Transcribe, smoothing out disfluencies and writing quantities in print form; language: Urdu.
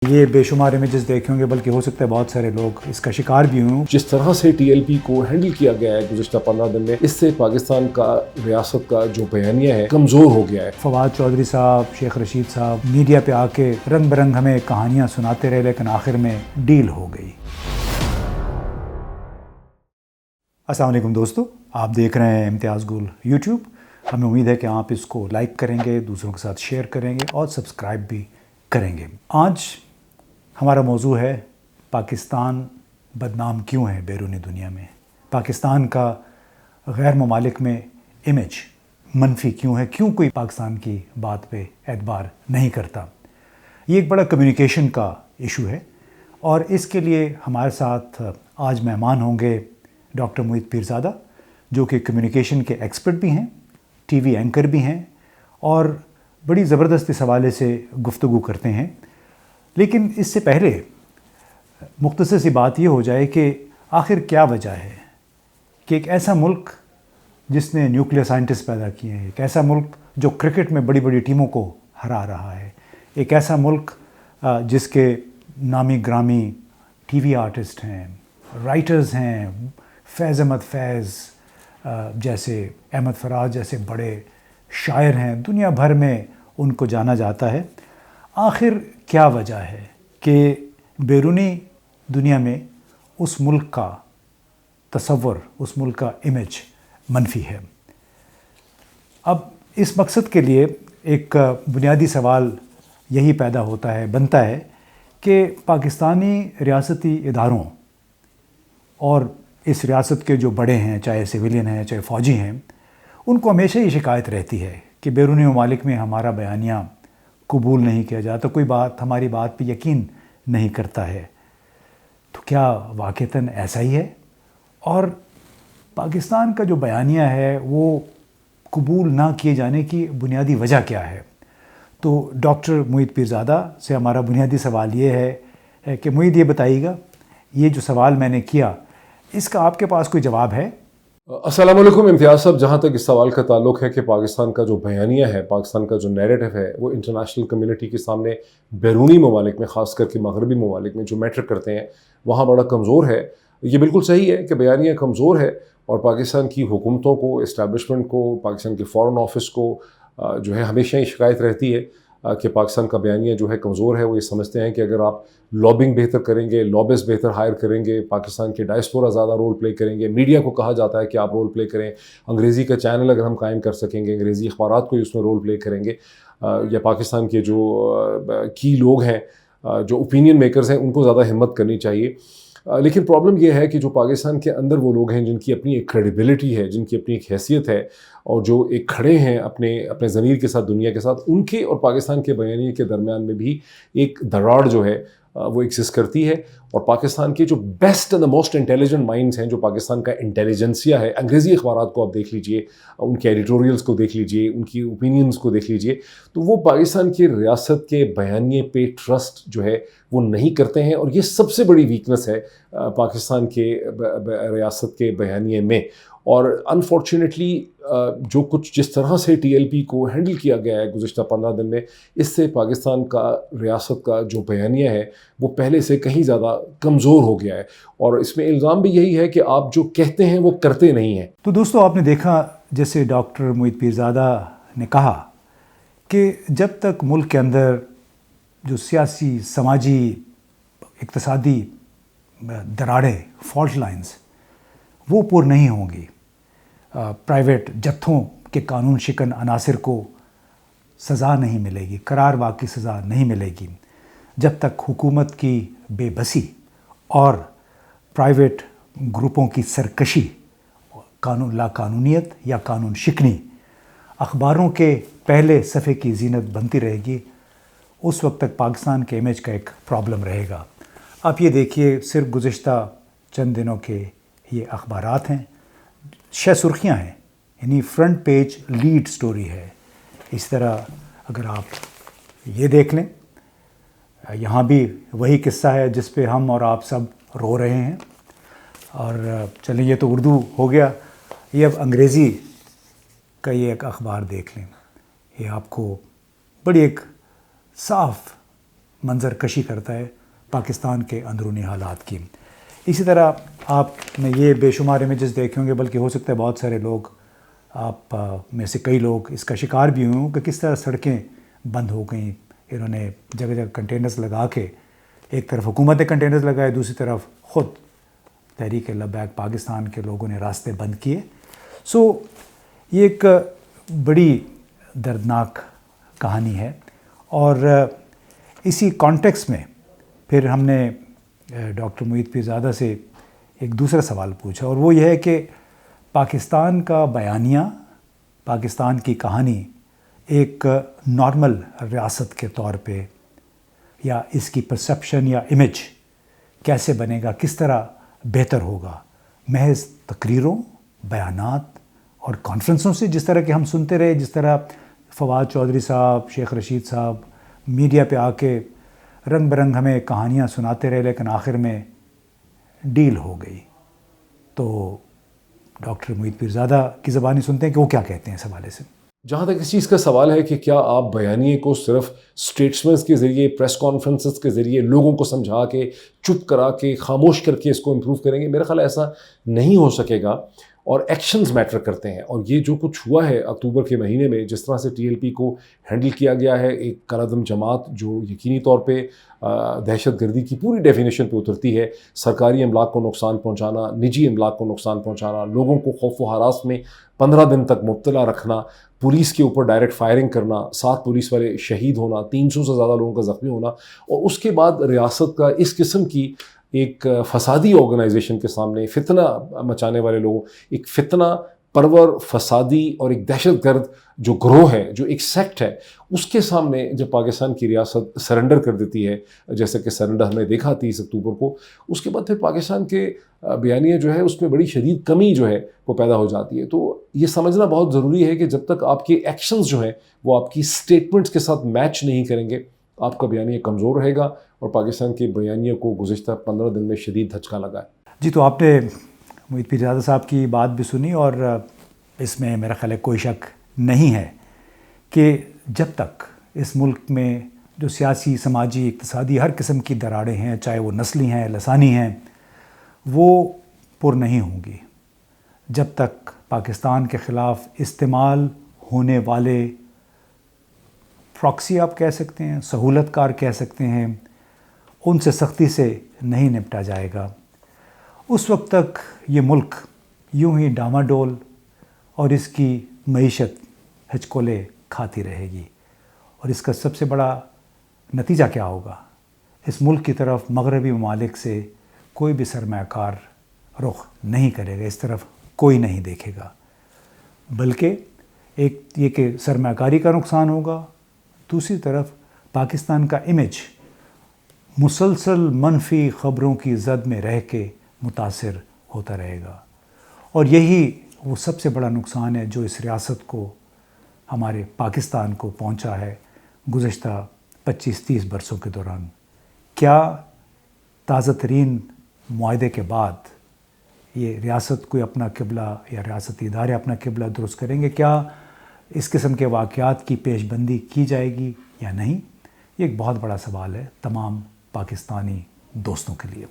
یہ بے شمار امیجز دیکھے ہوں گے، بلکہ ہو سکتا ہے بہت سارے لوگ اس کا شکار بھی ہوں۔ جس طرح سے ٹی ایل پی کو ہینڈل کیا گیا ہے گزشتہ 15 دن میں، اس سے پاکستان کا ریاست کا جو بیانیہ ہے کمزور ہو گیا ہے۔ فواد چودھری صاحب، شیخ رشید صاحب میڈیا پہ آ کے رنگ برنگ ہمیں کہانیاں سناتے رہے، لیکن آخر میں ڈیل ہو گئی۔ السلام علیکم دوستو، آپ دیکھ رہے ہیں امتیاز گل یوٹیوب۔ ہمیں امید ہے کہ آپ اس کو لائک کریں گے، دوسروں کے ساتھ شیئر کریں گے اور سبسکرائب بھی کریں گے۔ آج ہمارا موضوع ہے پاکستان بدنام کیوں ہے بیرونی دنیا میں، پاکستان کا غیر ممالک میں امیج منفی کیوں ہے، کیوں کوئی پاکستان کی بات پہ اعتبار نہیں کرتا۔ یہ ایک بڑا کمیونیکیشن کا ایشو ہے، اور اس کے لیے ہمارے ساتھ آج مہمان ہوں گے ڈاکٹر موید پیرزادہ، جو کہ کمیونیکیشن کے ایکسپرٹ بھی ہیں، ٹی وی اینکر بھی ہیں، اور بڑی زبردست اس حوالے سے گفتگو کرتے ہیں۔ لیکن اس سے پہلے مختصر سی بات یہ ہو جائے کہ آخر کیا وجہ ہے کہ ایک ایسا ملک جس نے نیوکلیئر سائنٹسٹ پیدا کیے ہیں، ایک ایسا ملک جو کرکٹ میں بڑی بڑی ٹیموں کو ہرا رہا ہے، ایک ایسا ملک جس کے نامی گرامی ٹی وی آرٹسٹ ہیں، رائٹرز ہیں، فیض احمد فیض جیسے، احمد فراز جیسے بڑے شاعر ہیں، دنیا بھر میں ان کو جانا جاتا ہے۔ آخر کیا وجہ ہے کہ بیرونی دنیا میں اس ملک کا تصور، اس ملک کا امیج منفی ہے؟ اب اس مقصد کے لیے ایک بنیادی سوال یہی پیدا ہوتا ہے، بنتا ہے کہ پاکستانی ریاستی اداروں اور اس ریاست کے جو بڑے ہیں، چاہے سویلین ہیں چاہے فوجی ہیں، ان کو ہمیشہ یہ شکایت رہتی ہے کہ بیرونی ممالک میں ہمارا بیانیہ قبول نہیں کیا جاتا، کوئی بات ہماری بات پہ یقین نہیں کرتا ہے۔ تو کیا واقعتاً ایسا ہی ہے؟ اور پاکستان کا جو بیانیہ ہے وہ قبول نہ کیے جانے کی بنیادی وجہ کیا ہے؟ تو ڈاکٹر موید پیرزادہ سے ہمارا بنیادی سوال یہ ہے کہ موید، یہ بتائیے گا، یہ جو سوال میں نے کیا، اس کا آپ کے پاس کوئی جواب ہے؟ السلام علیکم امتیاز صاحب، جہاں تک اس سوال کا تعلق ہے کہ پاکستان کا جو بیانیہ ہے، پاکستان کا جو نیریٹو ہے، وہ انٹرنیشنل کمیونٹی کے سامنے بیرونی ممالک میں، خاص کر کے مغربی ممالک میں جو میٹر کرتے ہیں، وہاں بڑا کمزور ہے۔ یہ بالکل صحیح ہے کہ بیانیہ کمزور ہے، اور پاکستان کی حکومتوں کو، اسٹیبلشمنٹ کو، پاکستان کے فارن آفس کو جو ہے ہمیشہ یہ شکایت رہتی ہے کہ پاکستان کا بیانیہ جو ہے کمزور ہے۔ وہ یہ سمجھتے ہیں کہ اگر آپ لابنگ بہتر کریں گے، لابسٹ بہتر ہائر کریں گے، پاکستان کے ڈائسپورا زیادہ رول پلے کریں گے، میڈیا کو کہا جاتا ہے کہ آپ رول پلے کریں، انگریزی کا چینل اگر ہم قائم کر سکیں گے، انگریزی اخبارات کو اس میں رول پلے کریں گے، یا پاکستان کے جو کی لوگ ہیں، جو اوپینین میکرز ہیں، ان کو زیادہ ہمت کرنی چاہیے۔ لیکن پرابلم یہ ہے کہ جو پاکستان کے اندر وہ لوگ ہیں جن کی اپنی ایک کریڈیبلٹی ہے، جن کی اپنی ایک حیثیت ہے، اور جو ایک کھڑے ہیں اپنے ضمیر کے ساتھ دنیا کے ساتھ، ان کے اور پاکستان کے بیانیے کے درمیان میں بھی ایک دراڑ جو ہے وہ ایگزسٹ کرتی ہے۔ اور پاکستان کے جو best and most intelligent minds ہیں، جو پاکستان کا انٹیلیجنسیا ہے، انگریزی اخبارات کو آپ دیکھ لیجئے، ان کے ایڈیٹوریلز کو دیکھ لیجئے، ان کی اوپینینز کو دیکھ لیجئے، تو وہ پاکستان کی ریاست کے بیانیے پہ ٹرسٹ جو ہے وہ نہیں کرتے ہیں، اور یہ سب سے بڑی ویکنس ہے پاکستان کے ریاست کے بیانیے میں۔ اور انفارچونیٹلی جو کچھ جس طرح سے ٹی ایل پی کو ہینڈل کیا گیا ہے گزشتہ 15 دن میں، اس سے پاکستان کا ریاست کا جو بیانیہ ہے وہ پہلے سے کہیں زیادہ کمزور ہو گیا ہے، اور اس میں الزام بھی یہی ہے کہ آپ جو کہتے ہیں وہ کرتے نہیں ہیں۔ تو دوستو، آپ نے دیکھا جیسے ڈاکٹر موید پیرزادہ نے کہا کہ جب تک ملک کے اندر جو سیاسی، سماجی، اقتصادی دراڑیں، فالٹ لائنز وہ پر نہیں ہوں گی، پرائیویٹ جتھوں کے قانون شکن عناصر کو سزا نہیں ملے گی، قرار واقعی سزا نہیں ملے گی، جب تک حکومت کی بے بسی اور پرائیویٹ گروپوں کی سرکشی، لا قانونیت یا قانون شکنی اخباروں کے پہلے صفحے کی زینت بنتی رہے گی، اس وقت تک پاکستان کے امیج کا ایک پرابلم رہے گا۔ آپ یہ دیکھیے، صرف گزشتہ چند دنوں کے یہ اخبارات ہیں، شہ سرخیاں ہیں، یعنی فرنٹ پیج لیڈ سٹوری ہے۔ اس طرح اگر آپ یہ دیکھ لیں، یہاں بھی وہی قصہ ہے جس پہ ہم اور آپ سب رو رہے ہیں۔ اور چلیں، یہ تو اردو ہو گیا، یہ اب انگریزی کا یہ ایک اخبار دیکھ لیں۔ یہ آپ کو بڑی ایک صاف منظر کشی کرتا ہے پاکستان کے اندرونی حالات کی. اسی طرح آپ نے یہ بے شمار امیجز دیکھے ہوں گے، بلکہ ہو سکتا ہے بہت سارے لوگ آپ میں سے کئی لوگ اس کا شکار بھی ہوئے ہوں کہ کس طرح سڑکیں بند ہو گئیں. انہوں نے جگہ جگہ کنٹینرز لگا کے، ایک طرف حکومت نے کنٹینرز لگائے، دوسری طرف خود تحریک لبیک پاکستان کے لوگوں نے راستے بند کیے. سو یہ ایک بڑی دردناک کہانی ہے. اور اسی کانٹیکس میں پھر ہم نے ڈاکٹر معید پیرزادہ سے ایک دوسرا سوال پوچھا، اور وہ یہ ہے کہ پاکستان کا بیانیہ، پاکستان کی کہانی ایک نارمل ریاست کے طور پہ، یا اس کی پرسیپشن یا امیج کیسے بنے گا، کس طرح بہتر ہوگا محض تقریروں، بیانات اور کانفرنسوں سے، جس طرح کہ ہم سنتے رہے، جس طرح فواد چودھری صاحب، شیخ رشید صاحب میڈیا پہ آ کے رنگ برنگ ہمیں کہانیاں سناتے رہے، لیکن آخر میں ڈیل ہو گئی. تو ڈاکٹر معید پیرزادہ کی زبانی سنتے ہیں کہ وہ کیا کہتے ہیں اس حوالے سے. جہاں تک اس چیز کا سوال ہے کہ کیا آپ بیانیے کو صرف اسٹیٹسمنٹس کے ذریعے، پریس کانفرنسز کے ذریعے لوگوں کو سمجھا کے، چپ کرا کے، خاموش کر کے اس کو امپروو کریں گے، میرا خیال ایسا نہیں ہو سکے گا. اور ایکشنز میٹر کرتے ہیں. اور یہ جو کچھ ہوا ہے اکتوبر کے مہینے میں، جس طرح سے TLP کو ہینڈل کیا گیا ہے، ایک کالعدم جماعت جو یقینی طور پہ دہشت گردی کی پوری ڈیفینیشن پہ اترتی ہے، سرکاری املاک کو نقصان پہنچانا، نجی املاک کو نقصان پہنچانا، لوگوں کو خوف و ہراس میں 15 دن تک مبتلا رکھنا، پولیس کے اوپر ڈائریکٹ فائرنگ کرنا، 7 پولیس والے شہید ہونا، 300 سے زیادہ لوگوں کا زخمی ہونا، اور اس کے بعد ریاست کا اس قسم کی ایک فسادی آرگنائزیشن کے سامنے، فتنہ مچانے والے لوگوں، ایک فتنہ پرور، فسادی اور ایک دہشت گرد جو گروہ ہے، جو ایک سیکٹ ہے، اس کے سامنے جب پاکستان کی ریاست سرنڈر کر دیتی ہے، جیسے کہ سرنڈر ہم نے دیکھا 30 اکتوبر کو، اس کے بعد پھر پاکستان کے بیانیہ جو ہے اس میں بڑی شدید کمی جو ہے وہ پیدا ہو جاتی ہے. تو یہ سمجھنا بہت ضروری ہے کہ جب تک آپ کے ایکشنز جو ہیں وہ آپ کی سٹیٹمنٹس کے ساتھ میچ نہیں کریں گے، آپ کا بیانیہ کمزور رہے گا. اور پاکستان کے بیانیہ کو گزشتہ 15 دن میں شدید دھچکا لگا ہے. جی، تو آپ نے معید پیرزادہ صاحب کی بات بھی سنی، اور اس میں میرا خیال ہے کوئی شک نہیں ہے کہ جب تک اس ملک میں جو سیاسی، سماجی، اقتصادی ہر قسم کی دراڑیں ہیں، چاہے وہ نسلی ہیں، لسانی ہیں، وہ پر نہیں ہوں گی، جب تک پاکستان کے خلاف استعمال ہونے والے پراکسی آپ کہہ سکتے ہیں، سہولت کار کہہ سکتے ہیں، ان سے سختی سے نہیں نپٹا جائے گا. اس وقت تک یہ ملک یوں ہی ڈاماڈول اور اس کی معیشت ہچکولے کھاتی رہے گی. اور اس کا سب سے بڑا نتیجہ کیا ہوگا؟ اس ملک کی طرف مغربی ممالک سے کوئی بھی سرمایہ کار رخ نہیں کرے گا، اس طرف کوئی نہیں دیکھے گا، بلکہ ایک یہ کہ سرمایہ کاری کا نقصان ہوگا، دوسری طرف پاکستان کا امیج مسلسل منفی خبروں کی زد میں رہ کے متاثر ہوتا رہے گا. اور یہی وہ سب سے بڑا نقصان ہے جو اس ریاست کو، ہمارے پاکستان کو پہنچا ہے گزشتہ 25-30 برسوں کے دوران. کیا تازہ ترین معاہدے کے بعد یہ ریاست کوئی اپنا قبلہ یا ریاستی ادارے اپنا قبلہ درست کریں گے؟ کیا اس قسم کے واقعات کی پیش بندی کی جائے گی یا نہیں؟ یہ ایک بہت بڑا سوال ہے تمام پاکستانی دوستوں کے لیے.